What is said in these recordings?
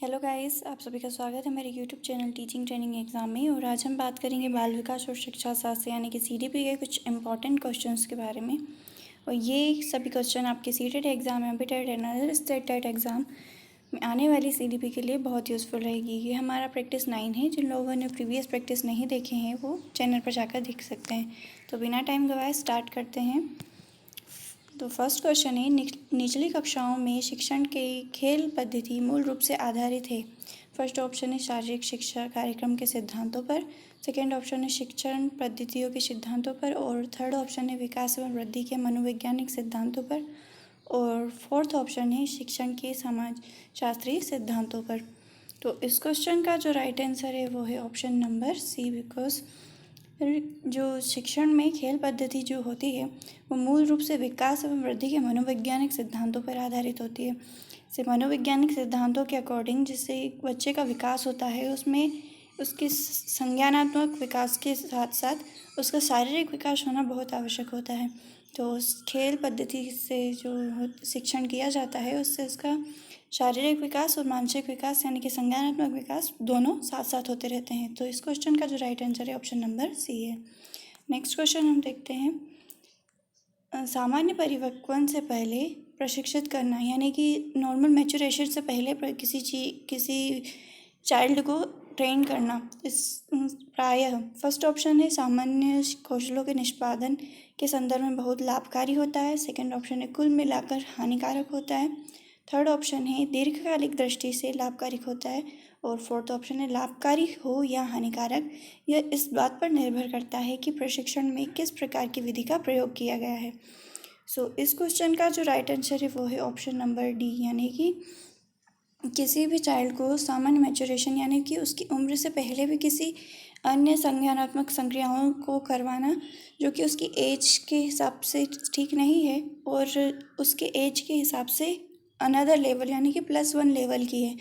Hello guys, आप सभी का स्वागत है मेरे YouTube channel teaching training exam में। और आज हम बात करेंगे बाल विकास और शिक्षा शास्त्र यानी कि सीडीपी के कुछ इंपॉर्टेंट क्वेश्चंस के बारे में। और ये सभी क्वेश्चन आपके सीटेट एग्ज़ाम या बिटेट एंड स्टेट टेट एग्ज़ाम में आने वाली सीडीपी के लिए बहुत यूज़फुल रहेगी। ये हमारा प्रैक्टिस 9 है। जिन लोगों ने प्रीवियस प्रैक्टिस नहीं देखे हैं वो चैनल पर जाकर देख सकते हैं। तो बिना टाइम गवाए स्टार्ट करते हैं। तो फर्स्ट क्वेश्चन है, निचली कक्षाओं में शिक्षण के खेल पद्धति मूल रूप से आधारित है। फर्स्ट ऑप्शन है शारीरिक शिक्षा कार्यक्रम के सिद्धांतों पर, सेकेंड ऑप्शन है शिक्षण पद्धतियों के सिद्धांतों पर, और थर्ड ऑप्शन है विकास एवं वृद्धि के मनोवैज्ञानिक सिद्धांतों पर, और फोर्थ ऑप्शन है शिक्षण के समाज शास्त्रीय सिद्धांतों पर। तो इस क्वेश्चन का जो राइट आंसर है वो है ऑप्शन नंबर सी, बिकॉज जो शिक्षण में खेल पद्धति जो होती है वो मूल रूप से विकास एवं वृद्धि के मनोवैज्ञानिक सिद्धांतों पर आधारित होती है। से मनोवैज्ञानिक सिद्धांतों के अकॉर्डिंग जिससे एक बच्चे का विकास होता है उसमें उसके संज्ञानात्मक विकास के साथ साथ उसका शारीरिक विकास होना बहुत आवश्यक होता है। तो उस खेल पद्धति से जो शिक्षण किया जाता है उससे उसका शारीरिक विकास और मानसिक विकास यानी कि संज्ञानात्मक विकास दोनों साथ साथ होते रहते हैं। तो इस क्वेश्चन का जो राइट आंसर है ऑप्शन नंबर सी है। नेक्स्ट क्वेश्चन हम देखते हैं, सामान्य परिपक्वन से पहले प्रशिक्षित करना यानी कि नॉर्मल मैच्योरेशन से पहले किसी चाइल्ड को ट्रेन करना इस प्रायः फर्स्ट ऑप्शन है सामान्य कौशलों के निष्पादन के संदर्भ में बहुत लाभकारी होता है, सेकंड ऑप्शन है कुल मिलाकर हानिकारक होता है, थर्ड ऑप्शन है दीर्घकालिक दृष्टि से लाभकारी होता है, और फोर्थ ऑप्शन है लाभकारी हो या हानिकारक यह इस बात पर निर्भर करता है कि प्रशिक्षण में किस प्रकार की विधि का प्रयोग किया गया है। इस क्वेश्चन का जो राइट आंसर है वो है ऑप्शन नंबर डी, यानी कि किसी भी चाइल्ड को सामान्य मैच्योरेशन यानी कि उसकी उम्र से पहले भी किसी अन्य संज्ञानात्मक संक्रियाओं को करवाना जो कि उसकी एज के हिसाब से ठीक नहीं है और उसके एज के हिसाब से अनदर लेवल यानी कि +1 लेवल की है।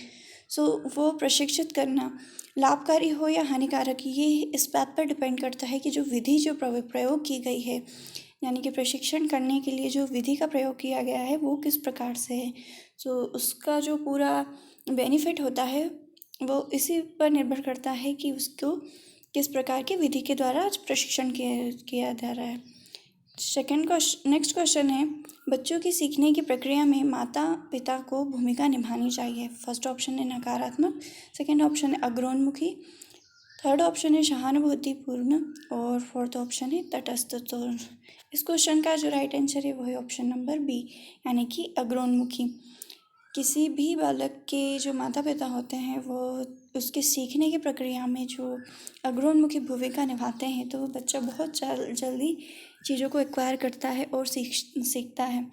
वो प्रशिक्षित करना लाभकारी हो या हानिकारक ये इस बात पर डिपेंड करता है कि जो विधि जो प्रयोग की गई है यानी कि प्रशिक्षण करने के लिए जो विधि का प्रयोग किया गया है वो किस प्रकार से है। उसका जो पूरा बेनिफिट होता है वो इसी पर निर्भर करता है कि उसको किस प्रकार की विधि के द्वारा प्रशिक्षण किया जा रहा है। नेक्स्ट क्वेश्चन है, बच्चों की सीखने की प्रक्रिया में माता पिता को भूमिका निभानी चाहिए। फर्स्ट ऑप्शन है नकारात्मक, सेकेंड ऑप्शन है अग्रोन्मुखी, थर्ड ऑप्शन है सहानुभूतिपूर्ण, और फोर्थ ऑप्शन है तटस्थ। तो इस क्वेश्चन का जो राइट आंसर है वो है ऑप्शन नंबर बी, यानी कि अग्रोन्मुखी। किसी भी बालक के जो माता पिता होते हैं वो उसके सीखने की प्रक्रिया में जो अग्रोन्मुखी भूमिका निभाते हैं तो वो बच्चा बहुत जल्दी चीज़ों को एक्वायर करता है और सीखता है।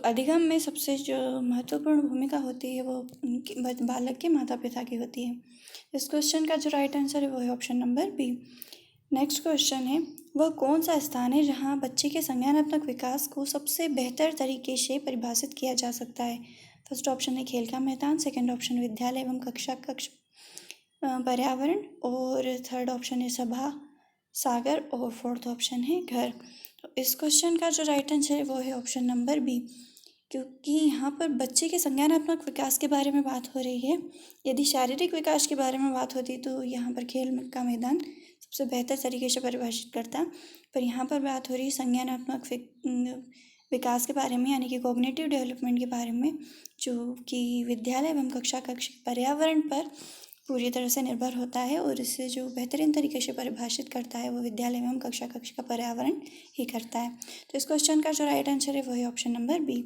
अधिगम में सबसे जो महत्वपूर्ण भूमिका होती है वो बालक के माता पिता की होती है। इस क्वेश्चन का जो राइट आंसर है वो है option number B. Next question है, वह कौन सा स्थान है जहाँ बच्चे के संज्ञानात्मक विकास को सबसे बेहतर तरीके से परिभाषित किया जा सकता है। फर्स्ट ऑप्शन है खेल का मैदान, सेकंड ऑप्शन विद्यालय एवं कक्ष पर्यावरण, और थर्ड ऑप्शन है सभा सागर, और फोर्थ ऑप्शन है घर। तो इस क्वेश्चन का जो राइट आंसर है वो है ऑप्शन नंबर बी, क्योंकि यहाँ पर बच्चे के संज्ञानात्मक विकास के बारे में बात हो रही है। यदि शारीरिक विकास के बारे में बात होती तो यहाँ पर खेल का मैदान सबसे बेहतर तरीके से परिभाषित करता, पर यहाँ पर बात हो रही है संज्ञानात्मक विकास के बारे में यानी कि कॉग्निटिव डेवलपमेंट के बारे में, जो कि विद्यालय एवं कक्ष पर्यावरण पर पूरी तरह से निर्भर होता है, और इसे जो बेहतरीन तरीके से परिभाषित करता है वो विद्यालय एवं कक्ष का पर्यावरण ही करता है। तो इस क्वेश्चन का जो राइट आंसर है वो है option number B.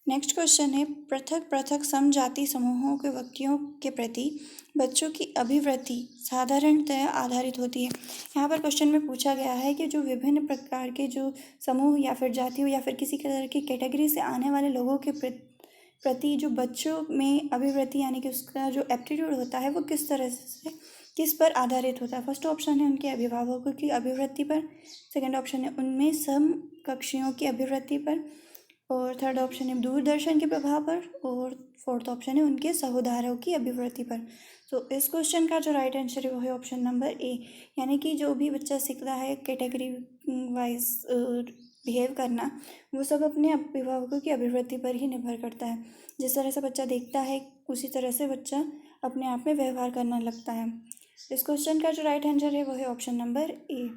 Next question है, पृथक पृथक समजाति समूहों के व्यक्तियों के प्रति बच्चों की अभिवृत्ति साधारणतः आधारित होती है। यहाँ पर क्वेश्चन में पूछा गया है कि जो विभिन्न प्रकार के जो समूह या फिर जातियों या फिर किसी तरह की कैटेगरी से आने वाले लोगों के प्रति जो बच्चों में अभिवृत्ति यानी कि उसका जो एप्टीट्यूड होता है वो किस तरह से किस पर आधारित होता है। फर्स्ट ऑप्शन है उनके अभिभावकों की अभिवृत्ति पर, सेकंड ऑप्शन है उनमें समकक्षियों की अभिवृत्ति पर, और थर्ड ऑप्शन है दूरदर्शन के प्रभाव पर, और फोर्थ ऑप्शन है उनके सहोदरों की अभिवृत्ति पर। तो इस क्वेश्चन का जो राइट आंसर है वो है ऑप्शन नंबर ए, यानी कि जो भी बच्चा सीख रहा है कैटेगरी वाइज बिहेव करना वो सब अपने अभिभावकों की अभिवृत्ति पर ही निर्भर करता है। जिस तरह से बच्चा देखता है उसी तरह से बच्चा अपने आप में व्यवहार करना लगता है। इस क्वेश्चन का जो राइट आंसर है वो है option number A.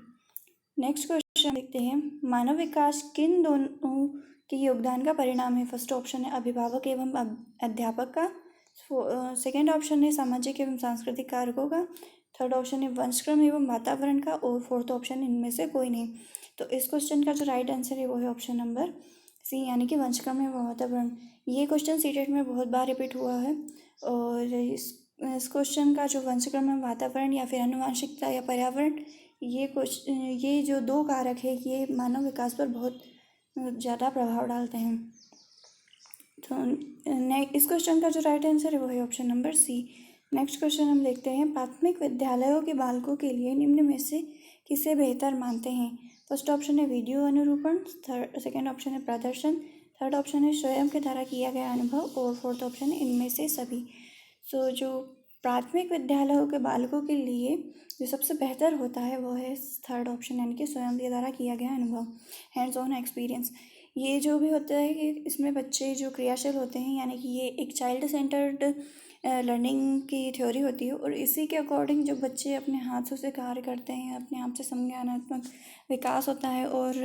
Next question देखते हैं, मानव विकास किन दोनों के योगदान का परिणाम है? फर्स्ट ऑप्शन है अभिभावक एवं अध्यापक का, सेकेंड ऑप्शन है सामाजिक एवं सांस्कृतिक कारकों का, थर्ड ऑप्शन है वंशक्रम एवं वातावरण का, और फोर्थ ऑप्शन इनमें से कोई नहीं। तो इस क्वेश्चन का जो राइट आंसर है वो है ऑप्शन नंबर सी, यानी कि वंशक्रम एवं वातावरण। ये क्वेश्चन सीटेट में बहुत बार रिपीट हुआ है, और इस क्वेश्चन का जो वंशक्रम एवं वातावरण या फिर आनुवांशिकता या पर्यावरण, ये जो दो कारक है ये मानव विकास पर बहुत ज़्यादा प्रभाव डालते हैं। तो इस क्वेश्चन का जो राइट आंसर है वो है option number C. Next question हम देखते हैं, प्राथमिक विद्यालयों के बालकों के लिए निम्न में से किसे बेहतर मानते हैं? फर्स्ट ऑप्शन है वीडियो अनुरूपण, सेकेंड ऑप्शन है प्रदर्शन, थर्ड ऑप्शन है स्वयं के द्वारा किया गया अनुभव, और फोर्थ ऑप्शन है इनमें से सभी। सो जो प्राथमिक विद्यालयों के बालकों के लिए जो सबसे बेहतर होता है वो है थर्ड ऑप्शन, यानी कि स्वयं के द्वारा किया गया अनुभव, हैंड्स ऑन एक्सपीरियंस। ये जो भी होता है कि इसमें बच्चे जो क्रियाशील होते हैं, यानी कि ये एक चाइल्ड सेंटर्ड लर्निंग की थ्योरी होती है, और इसी के अकॉर्डिंग जो बच्चे अपने हाथों से कार्य करते हैं, अपने आप से संज्ञानात्मक विकास होता है और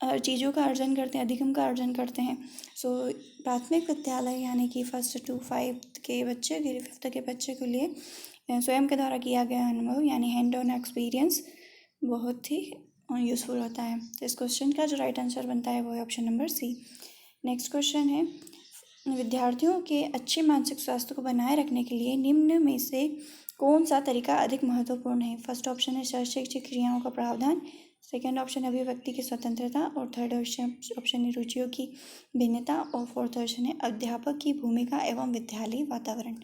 हर चीज़ों का अर्जन करते हैं, अधिगम का अर्जन करते हैं। सो प्राथमिक विद्यालय यानी कि फर्स्ट टू फाइव्थ के बच्चे के लिए, फिफ्थ के बच्चे के लिए स्वयं के द्वारा किया गया अनुभव यानी हैंड ऑन एक्सपीरियंस बहुत ही यूज़फुल होता है। तो इस क्वेश्चन का जो राइट आंसर बनता है वो है option number C. Next question है, विद्यार्थियों के अच्छे मानसिक स्वास्थ्य को बनाए रखने के लिए निम्न में से कौन सा तरीका अधिक महत्वपूर्ण है? फर्स्ट ऑप्शन है शैक्षिक क्रियाओं का प्रावधान, सेकेंड ऑप्शन है अभिव्यक्ति की स्वतंत्रता, और थर्ड ऑप्शन है रुचियों की भिन्नता, और फोर्थ ऑप्शन है अध्यापक की भूमिका एवं विद्यालय वातावरण।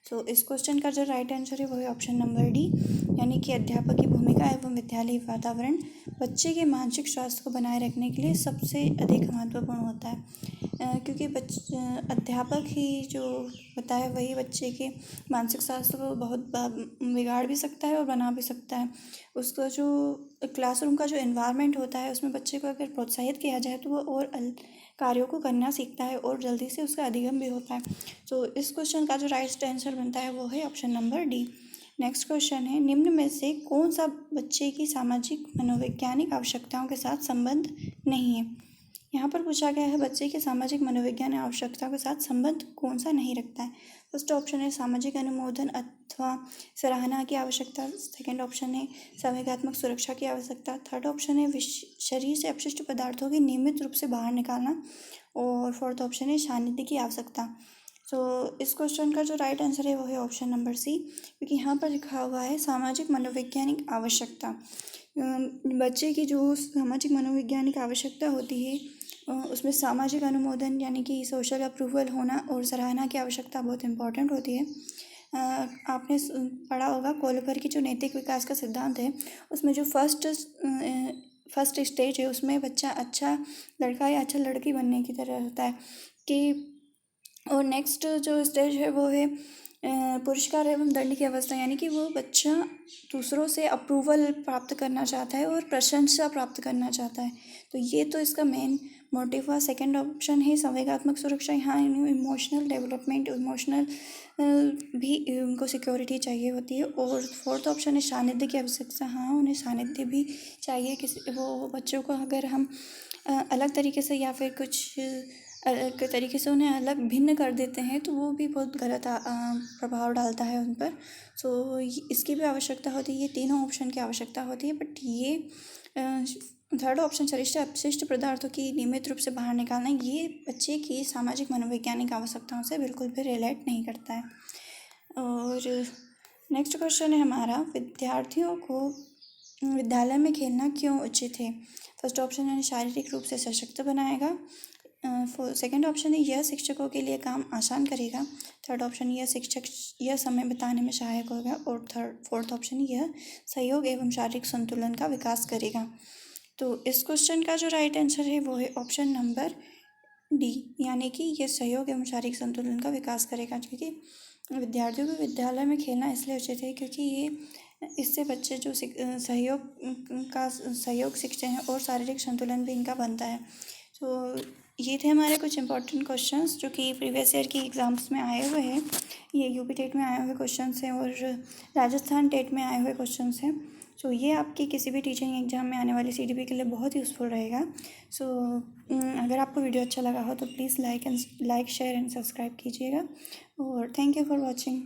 तो इस क्वेश्चन का जो राइट आंसर है वो है ऑप्शन नंबर डी, यानी कि अध्यापक की भूमिका एवं विद्यालय वातावरण बच्चे के मानसिक स्वास्थ्य को बनाए रखने के लिए सबसे अधिक महत्वपूर्ण होता है, क्योंकि अध्यापक ही जो होता है वही बच्चे के मानसिक स्वास्थ्य को बहुत बिगाड़ भी सकता है और बना भी सकता है। उसका जो क्लासरूम का जो एनवायरनमेंट होता है उसमें बच्चे को अगर प्रोत्साहित किया जाए तो वो और कार्यों को करना सीखता है और जल्दी से उसका अधिगम भी होता है। तो इस क्वेश्चन का जो राइट आंसर बनता है वो है option number D. Next question है, निम्न में से कौन सा बच्चे की सामाजिक मनोवैज्ञानिक आवश्यकताओं के साथ संबंध नहीं है? यहाँ पर पूछा गया है बच्चे की सामाजिक मनोविज्ञान आवश्यकताओं के साथ संबंध कौन सा नहीं रखता है। फर्स्ट ऑप्शन है सामाजिक अनुमोदन अथवा सराहना की आवश्यकता, सेकंड ऑप्शन है संवेगात्मक सुरक्षा की आवश्यकता, थर्ड ऑप्शन है शरीर से अपशिष्ट पदार्थों की नियमित रूप से बाहर निकालना, और फोर्थ ऑप्शन है सानिध्य की आवश्यकता। तो इस क्वेश्चन का जो राइट आंसर है वो है ऑप्शन नंबर सी, क्योंकि यहाँ पर लिखा हुआ है सामाजिक मनोवैज्ञानिक आवश्यकता। बच्चे की जो सामाजिक मनोवैज्ञानिक आवश्यकता होती है उसमें सामाजिक अनुमोदन यानी कि सोशल अप्रूवल होना और सराहना की आवश्यकता बहुत इम्पॉर्टेंट होती है। आपने पढ़ा होगा कोलपर की जो नैतिक विकास का सिद्धांत है उसमें जो फर्स्ट स्टेज है उसमें बच्चा अच्छा लड़का या अच्छा लड़की बनने की तरह होता है कि, और नेक्स्ट जो स्टेज है वो है पुरस्कार एवं दंड की अवस्था, यानी कि वो बच्चा दूसरों से अप्रूवल प्राप्त करना चाहता है और प्रशंसा प्राप्त करना चाहता है। तो ये तो इसका मेन मोटिव हुआ। सेकंड ऑप्शन है संवेगात्मक सुरक्षा, यहाँ इमोशनल डेवलपमेंट, इमोशनल भी उनको सिक्योरिटी चाहिए होती है, और फोर्थ ऑप्शन है सानिध्य की आवश्यकता, हाँ उन्हें सानिध्य भी चाहिए किसी वो बच्चों को अगर हम अलग तरीके से या फिर कुछ अलग तरीके से उन्हें अलग भिन्न कर देते हैं तो वो भी बहुत गलत प्रभाव डालता है उन पर। सो इसकी भी आवश्यकता होती है, ये तीनों ऑप्शन की आवश्यकता होती है, बट ये थर्ड ऑप्शन शरीर से अपशिष्ट पदार्थों की नियमित रूप से बाहर निकालना ये बच्चे की सामाजिक मनोवैज्ञानिक आवश्यकताओं से बिल्कुल भी रिलेट नहीं करता है। और नेक्स्ट क्वेश्चन है हमारा, विद्यार्थियों को विद्यालय में खेलना क्यों उचित है? फर्स्ट ऑप्शन है शारीरिक रूप से सशक्त बनाएगा, सेकंड ऑप्शन है यह शिक्षकों के लिए काम आसान करेगा, थर्ड ऑप्शन यह समय बिताने में सहायक होगा, और फोर्थ ऑप्शन यह सहयोग एवं शारीरिक संतुलन का विकास करेगा। तो इस क्वेश्चन का जो राइट आंसर है वो है ऑप्शन नंबर डी, यानी कि यह सहयोग एवं शारीरिक संतुलन का विकास करेगा, क्योंकि विद्यार्थियों को विद्यालय में खेलना इसलिए उचित है क्योंकि ये इससे बच्चे जो सहयोग सीखते हैं और शारीरिक संतुलन भी इनका बनता है। तो ये थे हमारे कुछ इंपॉर्टेंट क्वेश्चंस जो कि प्रीवियस ईयर की एग्ज़ाम्स में आए हुए हैं। ये यूपी टेट में आए हुए क्वेश्चंस हैं और राजस्थान टेट में आए हुए क्वेश्चंस हैं। सो ये आपकी किसी भी टीचिंग एग्जाम में आने वाली सीडीपी के लिए बहुत यूज़फुल रहेगा। सो अगर आपको वीडियो अच्छा लगा हो तो please like share and subscribe कीजिएगा और थैंक यू फॉर वॉचिंग।